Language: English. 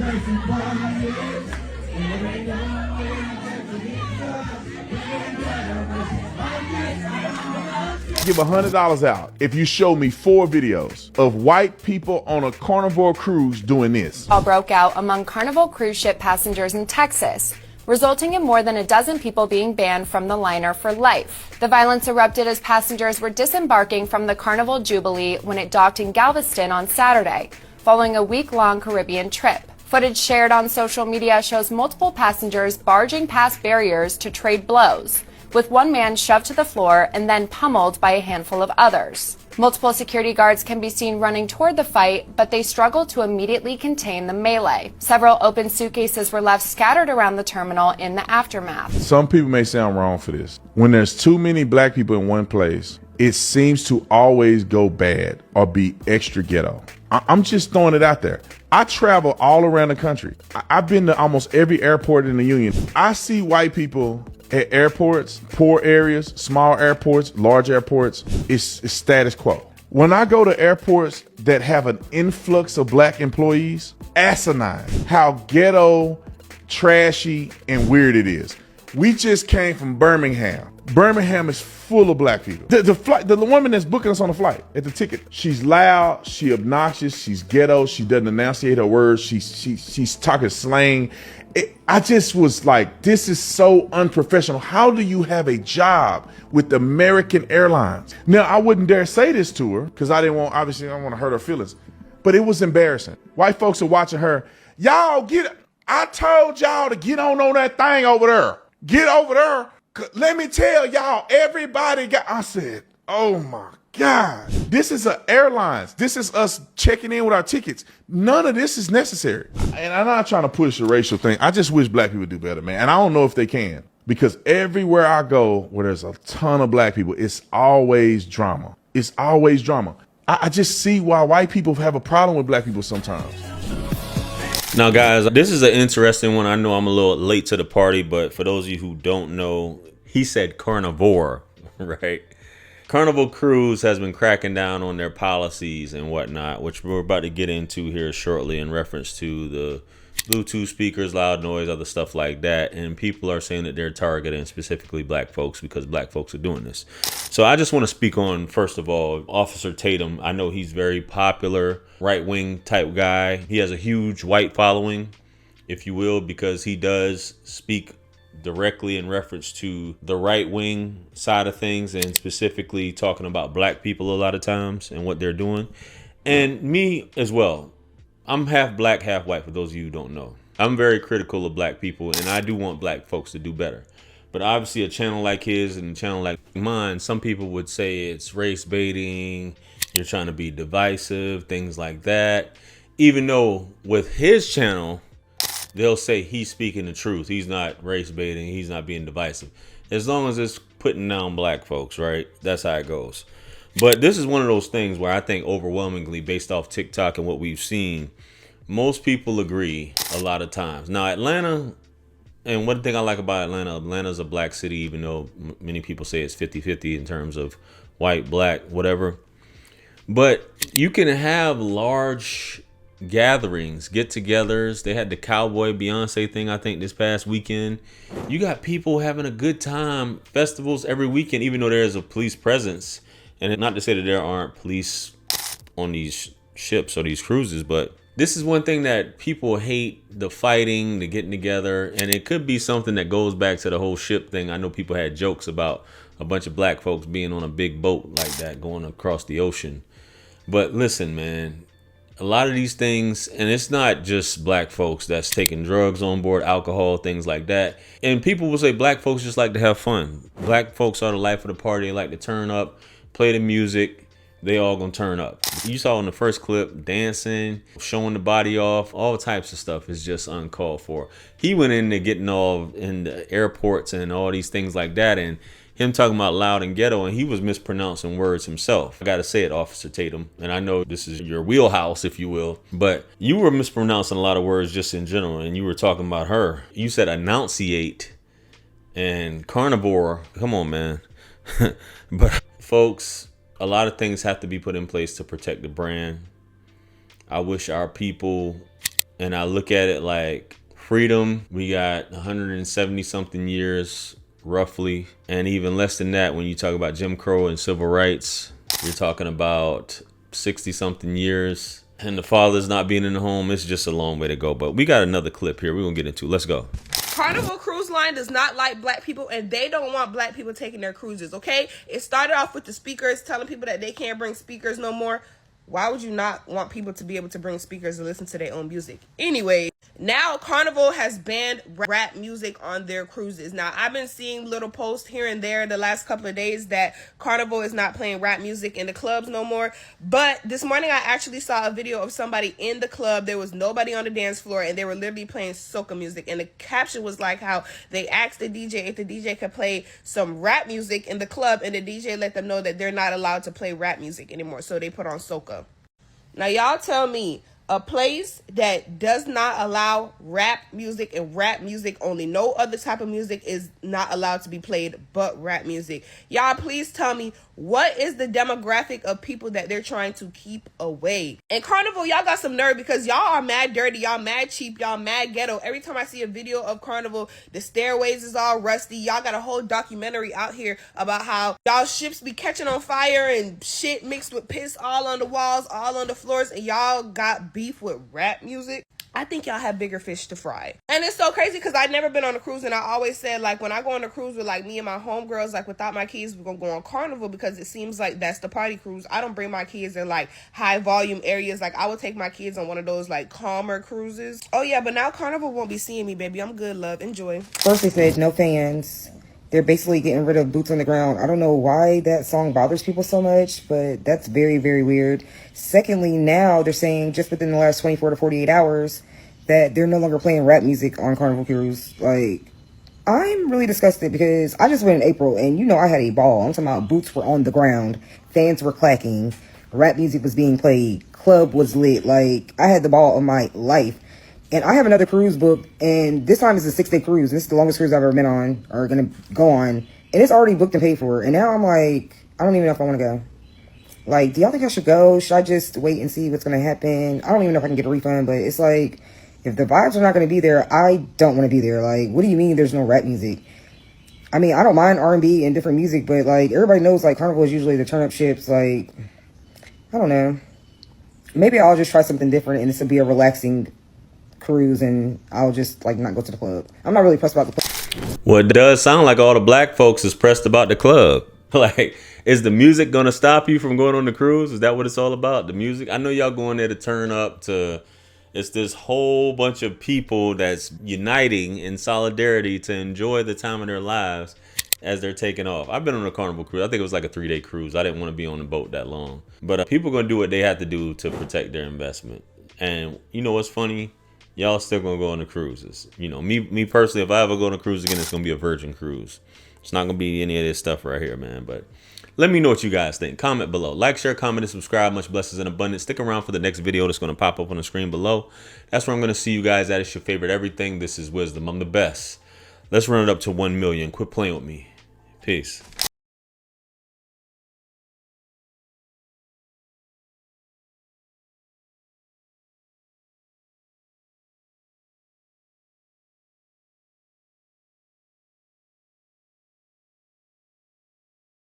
Give $100 out if you show me 4 videos of white people on a Carnival cruise doing this. All broke out among Carnival cruise ship passengers in Texas, resulting in more than a dozen people being banned from the liner for life. The violence erupted as passengers were disembarking from the Carnival Jubilee when it docked in Galveston on Saturday, following a week-long Caribbean trip. Footage shared on social media shows multiple passengers barging past barriers to trade blows, with one man shoved to the floor and then pummeled by a handful of others. Multiple security guards can be seen running toward the fight, but they struggle to immediately contain the melee. Several open suitcases were left scattered around the terminal in the aftermath. Some people may sound wrong for this. When there's too many black people in one place, it seems to always go bad or be extra ghetto. I'm just throwing it out there. I travel all around the country. I've been to almost every airport in the Union. I see white people at airports, poor areas, small airports, large airports. It's status quo. When I go to airports that have an influx of black employees, asinine how ghetto, trashy, and weird it is. We just came from Birmingham. Birmingham is full of black people. The woman that's booking us on the flight at the ticket, she's loud, she obnoxious, she's ghetto, she doesn't enunciate her words, she's talking slang. I just was like, this is so unprofessional. How do you have a job with American Airlines? Now, I wouldn't dare say this to her because I don't want to hurt her feelings, but it was embarrassing. White folks are watching her. Y'all I told y'all to get on that thing over there. Get over there. Let me tell y'all, I said, oh my God, this is an airlines. This is us checking in with our tickets. None of this is necessary. And I'm not trying to push a racial thing. I just wish black people do better, man. And I don't know if they can, because everywhere I go where there's a ton of black people, it's always drama. It's always drama. I just see why white people have a problem with black people sometimes. Now, guys, this is an interesting one. I know I'm a little late to the party, but for those of you who don't know, he said carnivore, right? Carnival Cruise has been cracking down on their policies and whatnot, which we're about to get into here shortly in reference to the Bluetooth speakers, loud noise, other stuff like that. And people are saying that they're targeting specifically black folks because black folks are doing this. So I just want to speak on, first of all, Officer Tatum. I know he's very popular, right-wing type guy. He has a huge white following, if you will, because he does speak directly in reference to the right-wing side of things, and specifically talking about black people a lot of times and what they're doing. And me as well. I'm half black, half white, for those of you who don't know. I'm very critical of black people, and I do want black folks to do better. But obviously a channel like his and a channel like mine, some people would say it's race baiting, you're trying to be divisive, things like that. Even though with his channel, they'll say he's speaking the truth. He's not race baiting. He's not being divisive. As long as it's putting down black folks, right? That's how it goes. But this is one of those things where I think overwhelmingly, based off TikTok and what we've seen, most people agree a lot of times. Now, Atlanta, and one thing I like about Atlanta's a black city, even though many people say it's 50-50 in terms of white, black, whatever. But you can have large gatherings, get-togethers. They had the Cowboy Beyonce thing, I think, this past weekend. You got people having a good time, festivals every weekend, even though there's a police presence. And not to say that there aren't police on these ships or these cruises, but this is one thing that people hate, the fighting, the getting together. And it could be something that goes back to the whole ship thing. I know people had jokes about a bunch of black folks being on a big boat like that going across the ocean. But listen, man, a lot of these things, and it's not just black folks that's taking drugs on board, alcohol, things like that. And people will say black folks just like to have fun. Black folks are the life of the party. They like to turn up, play the music. They all gonna turn up. You saw in the first clip, dancing, showing the body off, all types of stuff is just uncalled for. He went in there getting all in the airports and all these things like that, and him talking about loud and ghetto, and he was mispronouncing words himself. I gotta say it, Officer Tatum, and I know this is your wheelhouse, if you will, but you were mispronouncing a lot of words just in general, and you were talking about her. You said enunciate and carnivore. Come on, man. But folks, a lot of things have to be put in place to protect the brand. I wish our people and I look at it like freedom, we got 170 something years roughly, and even less than that when you talk about Jim Crow and civil rights. You're talking about 60 something years, and the fathers not being in the home. It's just a long way to go. But we got another clip here we're gonna get into. Let's go. Carnival Cruise Line does not like black people, and they don't want black people taking their cruises, okay? It started off with the speakers telling people that they can't bring speakers no more. Why would you not want people to be able to bring speakers and listen to their own music? Anyway, now Carnival has banned rap music on their cruises. Now, I've been seeing little posts here and there the last couple of days that Carnival is not playing rap music in the clubs no more. But this morning, I actually saw a video of somebody in the club. There was nobody on the dance floor, and they were literally playing soca music. And the caption was like how they asked the DJ if the DJ could play some rap music in the club, and the DJ let them know that they're not allowed to play rap music anymore. So they put on soca. Now, y'all tell me, a place that does not allow rap music and rap music only, no other type of music is not allowed to be played but rap music. Y'all, please tell me, what is the demographic of people that they're trying to keep away? And Carnival, y'all got some nerve because y'all are mad dirty, y'all mad cheap, y'all mad ghetto. Every time I see a video of Carnival, the stairways is all rusty. Y'all got a whole documentary out here about how y'all ships be catching on fire and shit mixed with piss all on the walls, all on the floors, and y'all got beef with rap music. I think y'all have bigger fish to fry. And it's so crazy because I've never been on a cruise, and I always said, like, when I go on a cruise with like me and my homegirls, like without my kids, we're gonna go on Carnival because it seems like that's the party cruise. I don't bring my kids in like high volume areas. Like, I would take my kids on one of those like calmer cruises. Oh yeah, but now Carnival won't be seeing me, baby. I'm good, love. Enjoy. First they said no fans. They're basically getting rid of boots on the ground. I don't know why that song bothers people so much, but that's very, very weird. Secondly, now they're saying just within the last 24 to 48 hours that they're no longer playing rap music on Carnival Cruise. Like, I'm really disgusted because I just went in April and, you know, I had a ball. I'm talking about boots were on the ground. Fans were clacking. Rap music was being played. Club was lit. Like, I had the ball of my life. And I have another cruise booked, and this time it's a 6-day cruise. This is the longest cruise I've ever been on, or going to go on. And it's already booked and paid for. And now I'm like, I don't even know if I want to go. Like, do y'all think I should go? Should I just wait and see what's going to happen? I don't even know if I can get a refund, but it's like, if the vibes are not going to be there, I don't want to be there. Like, what do you mean there's no rap music? I mean, I don't mind R&B and different music, but, like, everybody knows, like, Carnival is usually the turn-up ships. Like, I don't know. Maybe I'll just try something different, and this will be a relaxing cruise, and I'll just like not go to the club. I'm not really pressed about the club. Well, it does sound like all the black folks is pressed about the club. Like, is the music gonna stop you from going on the cruise? Is that what it's all about? The music? I know y'all going there to turn up to. It's this whole bunch of people that's uniting in solidarity to enjoy the time of their lives as they're taking off. I've been on a Carnival cruise. I think it was like a 3-day cruise. I didn't want to be on the boat that long, but people gonna do what they have to do to protect their investment. And you know what's funny? Y'all still gonna go on the cruises. You know, me personally, if I ever go on a cruise again, it's gonna be a Virgin cruise. It's not gonna be any of this stuff right here, man. But let me know what you guys think. Comment below. Like, share, comment, and subscribe. Much blessings and abundance. Stick around for the next video that's gonna pop up on the screen below. That's where I'm gonna see you guys at. It's your favorite everything. This is Wisdom. I'm the best. Let's run it up to 1 million. Quit playing with me. Peace.